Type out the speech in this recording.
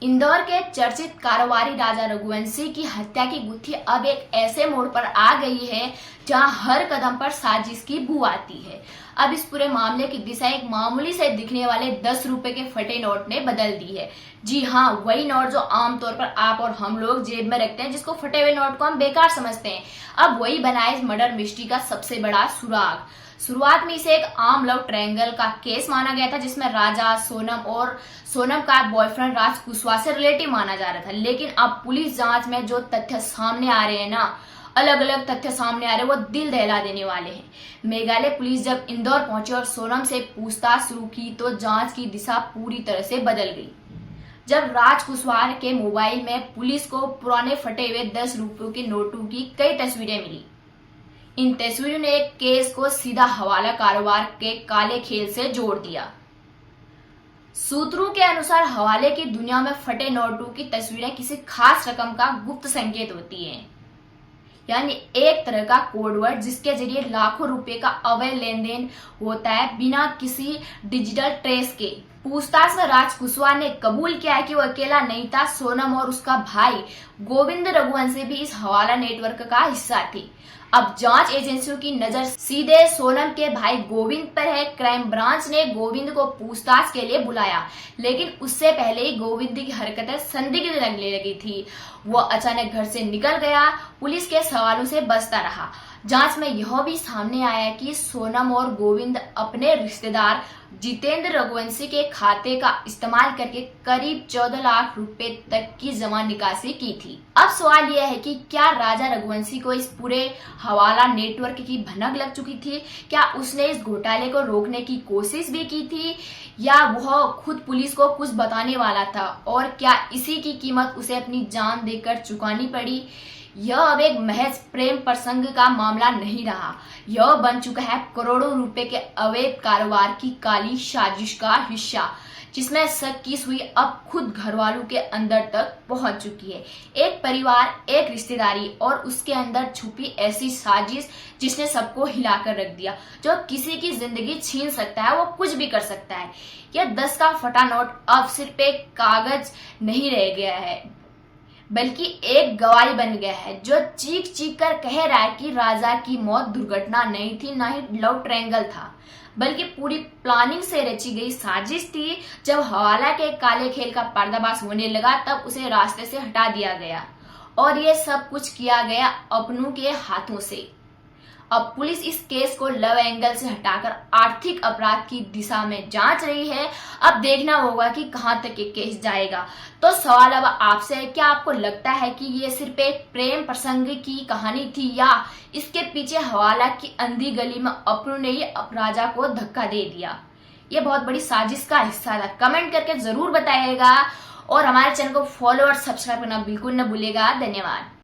इंदौर के चर्चित कारोबारी राजा रघुवंशी की हत्या की गुत्थी अब एक ऐसे मोड़ पर आ गई है जहां हर कदम पर साजिश की बू आती है। अब इस पूरे मामले की दिशा एक मामूली से दिखने वाले 10 रुपए के फटे नोट ने बदल दी है। जी हाँ, वही नोट जो आमतौर पर आप और हम लोग जेब में रखते हैं, जिसको फटे हुए नोट को हम बेकार समझते हैं, अब वही बना है इस मर्डर मिस्ट्री का सबसे बड़ा सुराग। शुरुआत में इसे एक आम लव ट्रायंगल का केस माना गया था, जिसमें राजा सोनम और सोनम का बॉयफ्रेंड राज कुशवाहा से रिलेटिव माना जा रहा था। लेकिन अब पुलिस जांच में जो तथ्य सामने आ रहे हैं ना, अलग अलग तथ्य सामने आ रहे हैं, वो दिल दहला देने वाले हैं। मेघालय पुलिस जब इंदौर पहुंची और सोनम से पूछताछ शुरू की तो जांच की दिशा पूरी तरह से बदल गई। जब राज कुशवाहा के मोबाइल में पुलिस को पुराने फटे हुए 10 रुपयों के नोटों की कई तस्वीरें मिली। इन तस्वीरों ने केस को सीधा हवाला कारोबार के काले खेल से जोड़ दिया। सूत्रों के अनुसार हवाले की दुनिया में फटे नोटों की तस्वीरें किसी खास रकम का गुप्त संकेत होती हैं, यानी एक तरह का कोडवर्ड जिसके जरिए लाखों रुपए का अवैध लेन देन होता है बिना किसी डिजिटल ट्रेस के। पूछताछ में राज कुशवाहा ने कबूल किया कि वो अकेला नहीं था, सोनम और उसका भाई गोविंद रघुवंशी भी इस हवाला नेटवर्क का हिस्सा थी। अब जांच एजेंसियों की नजर सीधे सोनम के भाई गोविंद पर है। क्राइम ब्रांच ने गोविंद को पूछताछ के लिए बुलाया, लेकिन उससे पहले ही गोविंद की हरकतें संदिग्ध लगने लगी थी। वो अचानक घर से निकल गया, पुलिस के सवालों से बचता रहा। जांच में यह भी सामने आया कि सोनम और गोविंद अपने रिश्तेदार जितेंद्र रघुवंशी के खाते का इस्तेमाल करके करीब 14 लाख रुपए तक की जमा निकासी की थी। अब सवाल यह है कि क्या राजा रघुवंशी को इस पूरे हवाला नेटवर्क की भनक लग चुकी थी? क्या उसने इस घोटाले को रोकने की कोशिश भी की थी, या वह खुद पुलिस को कुछ बताने वाला था? और क्या इसी की कीमत उसे अपनी जान देकर चुकानी पड़ी? यह अब एक महज प्रेम प्रसंग का मामला नहीं रहा, यह बन चुका है करोड़ों रुपए के अवैध कारोबार की काली साजिश का हिस्सा, जिसमें शक की सुई अब खुद घर वालों के अंदर तक पहुंच चुकी है। एक परिवार, एक रिश्तेदारी और उसके अंदर छुपी ऐसी साजिश जिसने सबको हिलाकर रख दिया। जो किसी की जिंदगी छीन सकता है वो कुछ भी कर सकता है। यह 10 का फटा नोट अब सिर्फ एक कागज नहीं रह गया है, बल्कि एक गवाही बन गया है जो चीख चीख कर कह रहा है कि राजा की मौत दुर्घटना नहीं थी, ना ही लव ट्रायंगल था, बल्कि पूरी प्लानिंग से रची गई साजिश थी। जब हवाला के काले खेल का पर्दाफाश होने लगा तब उसे रास्ते से हटा दिया गया, और ये सब कुछ किया गया अपनों के हाथों से। अब पुलिस इस केस को लव एंगल से हटाकर आर्थिक अपराध की दिशा में जांच रही है। अब देखना होगा कि कहां तक ये केस जाएगा। तो सवाल अब आपसे है, क्या आपको लगता है कि ये सिर्फ एक प्रेम प्रसंग की कहानी थी, या इसके पीछे हवाला की अंधी गली में अपनों ने ये राजा को धक्का दे दिया? ये बहुत बड़ी साजिश का हिस्सा था। कमेंट करके जरूर बताइएगा, और हमारे चैनल को फॉलो और सब्सक्राइब करना बिल्कुल न भूलिएगा। धन्यवाद।